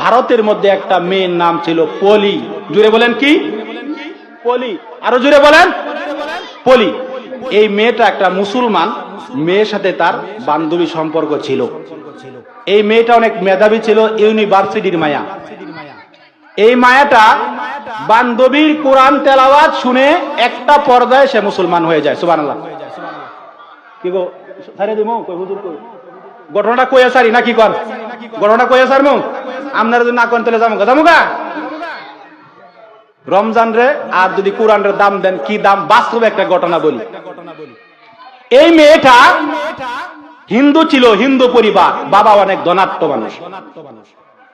ভারতের মধ্যে একটা মেয়ের নাম ছিল পলি। জুড়ে বলেন কি? পলি। আরো জুড়ে বলেন পলি। এই মেয়েটা একটা মুসলমান মেয়ের সাথে তার বান্ধবী সম্পর্ক ছিল। এই মেয়েটা অনেক মেধাবী ছিল, ইউনিভার্সিটির মায়া। এই মায়াটা বান্ধবীর কোরআন তেলাওয়াত শুনে একটা পর্যায়ে সে মুসলমান হয়ে যায়। সুবহানাল্লাহ। কি গো সারে দিমু কই হুজুর কই ঘটনাটা কইয়া সারি নাকি কোন? ঘটনাটা কইয়া সারমু? আপনারা যদি না কোন তাহলে যামু যামুগা। রমজান রে আর যদি কোরআনের দাম দেন, কি দাম? বাস্তবে একটা ঘটনা বলি। এই মেয়েটা হিন্দু ছিল, হিন্দু পরিবার, বাবা অনেক ধনাঢ্য মানুষ।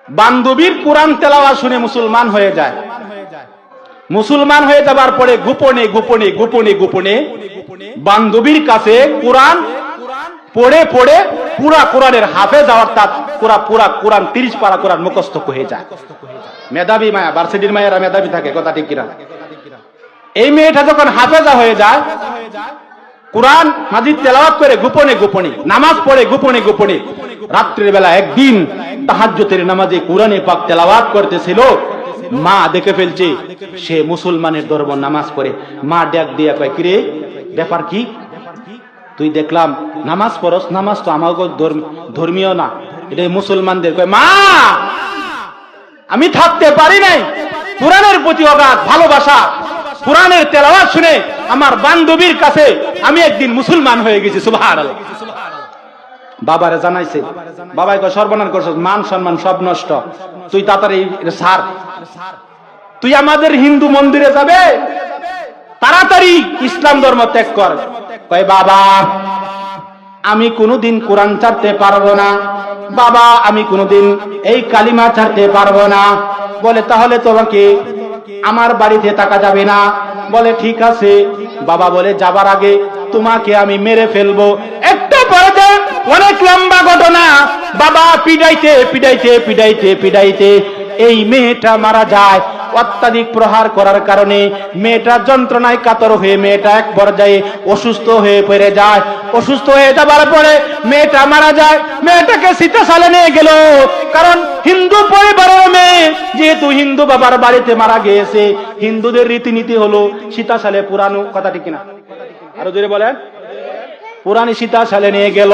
বান্ধবীর কোরআন তেলাওয়াত শুনে মুসলমান হয়ে যায়। মুসলমান হয়ে যাবার পরে গোপনে গোপনে গোপনে গোপনে বান্ধবীর কাছে কোরআন পড়ে পড়ে পুরা কোরআনের হাফেজ, অর্থাৎ পুরা কোরআন 30 পারা কোরআন মুখস্থ হয়ে যায়। মেধাবী মায়া, ভার্সিটির মায়েরা মেধাবী থাকে, কথা ঠিক কিনা? এই মেয়েটা যখন হাফেজা হয়ে যায়, কোরআন মাজিদ তেলাওয়াত করে গোপনে গোপনে, নামাজ পড়ে গোপনে গোপনে, রাত্রির বেলা একদিন তাহাজ্জুদের নামাজে কোরআনে পাক তেলাওয়াত করতেছিল। মা দেখে ফেলছে সে মুসলমানের ধর্ম নামাজ পড়ে। মা ডাক দিয়া কয়, কিরে ব্যাপার কি? তুই দেখলাম নামাজ পড়স, নামাজ তো আমাকে ধর্মীয় না, এটা মুসলমানদের। কয়, মা আমি থাকতে পারি নাই, কোরআনের প্রতি অগাধ ভালোবাসা, কোরআনের তেলাওয়াত শুনে আমার বান্ধবীর কাছে আমি একদিন মুসলমান হয়ে গেছি। সুবহানাল্লাহ। বাবারে জানাইছে, বাবাই কয়, সর্বনাশ করছস, মান সম্মান সব নষ্ট, তুই তাড়াতাড়ি ছাড়, তুই আমাদের হিন্দু মন্দিরে যাবে, তাড়াতাড়ি ইসলাম ধর্ম ত্যাগ কর। কয়, বাবা আমি কোনোদিন কোরআন ছাড়তে পারবো না, বাবা আমি কোনোদিন এই কালিমা ছাড়তে পারবো না। বলে, তাহলে তোমাকে আমার বাড়িতে থাকা যাবে না। বলে, ঠিক আছে। বাবা বলে, যাবার আগে তোমাকে আমি মেরে ফেলবো। একটা পরে অনেক লম্বা ঘটনা। বাবা পিটাইতে পিটাইতে পিটাইতে পিটাইতে এই মেয়েটা মারা যায়। অত্যাধিক প্রহার করার কারণে মেয়েটা যন্ত্রণায় কাতর হয়ে মেয়েটা এক পর্যায়ে অসুস্থ হয়ে পড়ে যায়। অসুস্থ হয়ে যাবার পরে মেয়েটা মারা যায়। মেয়েটাকে চিতাশালে নিয়ে গেল, কারণ হিন্দু পরিবারের মেয়ে, যেহেতু হিন্দু বাবার বাড়িতে মারা গিয়েছে, হিন্দুদের রীতিনীতি হলো চিতাশালে পুরানো, কথা ঠিক কিনা? আরো জোরে বলেন। পুরানি চিতাশালে নিয়ে গেল।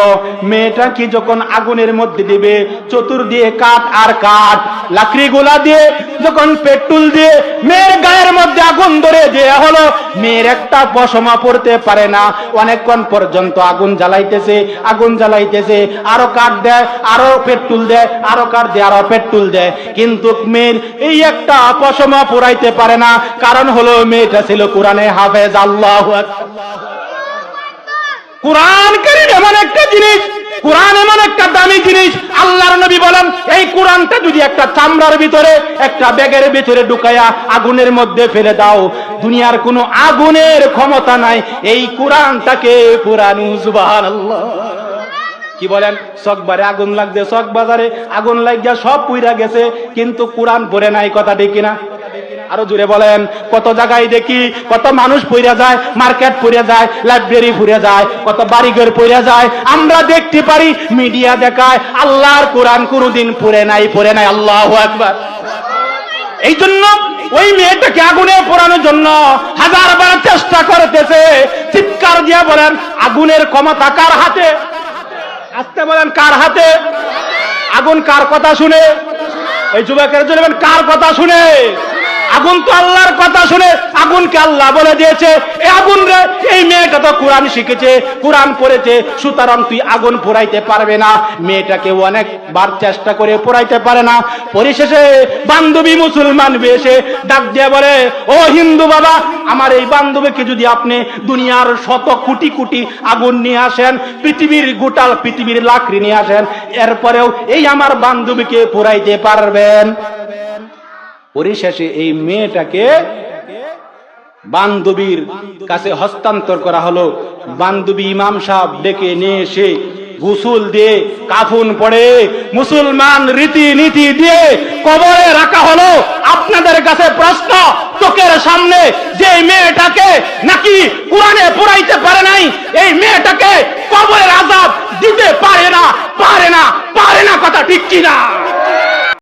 মেয়েটা কি যখন আগুনের মধ্যে দিবে, চতুর্দিকে কাঠ আর কাঠ, লাকড়ি গোলা দিয়ে যখন পেট্রোল দিয়ে মেয়ের গায়ের মধ্যে আগুন ধরে দেয়া হলো। মেয়ের একটা পশমা পড়তে পারে না, অনেকক্ষণ পর্যন্ত আগুন জ্বালাইতেছে, আগুন জ্বালাইতেছে, আরো কাঠ দেয়, আরো পেট্রোল দেয়, আরো কাঠ দেয়, আরো পেট্রোল দেয়, কিন্তু মেয়ের এই একটা পশমা পুরাইতে পারে না। কারণ হলো মেয়েটা ছিল কোরআনে হাফেজ। আল্লাহু আকবার। কোরআন কারীম এমন একটা জিনিস, কোরআন এমন একটা দামি জিনিস। আল্লাহর নবী বলেন, এই কোরআনটা যদি একটা চামড়ার ভিতরে, একটা ব্যাগের ভিতরে ঢুকায়া আগুনের মধ্যে ফেলে দাও, দুনিয়ার কোনো আগুনের ক্ষমতা নাই এই কোরআনটাকে পুরানো। সুবহানাল্লাহ। কি বলেন? চকবারে আগুন লাগছে, চক বাজারে আগুন লাগিয়া সব পুইরা গেছে, কিন্তু কোরআন পড়ে নাই, কথা ঠিক কিনা? আরো জুড়ে বলেন। কত জায়গায় দেখি কত মানুষ পড়ে যায়, মার্কেট পড়ে যায়, লাইব্রেরি পড়ে যায়, কত বাড়িঘর পড়ে যায়, আমরা দেখতে পারি, মিডিয়া দেখায়। আল্লাহর কোরআন কোনোদিন পড়ে নাই, পড়ে নাই। আল্লাহু আকবার। এই জন্য ওই মেয়েটাকে আগুনে পোড়ানোর জন্য হাজারবার চেষ্টা করতেছে। চিৎকার দিয়ে বলেন, আগুনের ক্ষমতা কার হাতে? আস্তে বলেন, কার হাতে? আগুন কার কথা শুনে? এই যুবকের জন্য কার কথা শুনে? আগুন তো আল্লাহর কথা শুনে। আগুনকে আল্লাহ বলে দিয়েছে, এই আগুন রে, এই মেয়েটা তো কোরআন শিখেছে, কোরআন পড়েছে, সুতরাং তুই আগুন পোড়াইতে পারবে না। মেয়েটাকে অনেকবার চেষ্টা করে পোড়াইতে পারে না। পরিশেষে বান্ধবী মুসলমান বেশে ডাক দিয়ে বলে, ও হিন্দু বাবা, আমার এই বান্ধবীকে যদি আপনি দুনিয়ার শত কোটি কোটি আগুন নিয়ে আসেন, পৃথিবীর গোটাল পৃথিবীর লাকড়ি নিয়ে আসেন, এরপরেও এই আমার বান্ধবীকে পোড়াইতে পারবেন? পরিশেষে এই মেয়েটাকে বান্ধবীর কাছে হস্তান্তর করা হলো। বান্ধবী ইমাম সাহেব ডেকে নিয়ে এসে গোসল দিয়ে কাফন পড়ে মুসলমান রীতিনীতি দিয়ে কবরে রাখা হলো। আপনাদের কাছে প্রশ্ন, চোখের সামনে যে মেয়েটাকে নাকি কোরআনে পড়াইতে পারে নাই, এই মেয়েটাকে কবরের আযাব দিতে পারে না, পারে না, পারে না, কথা ঠিক কিনা?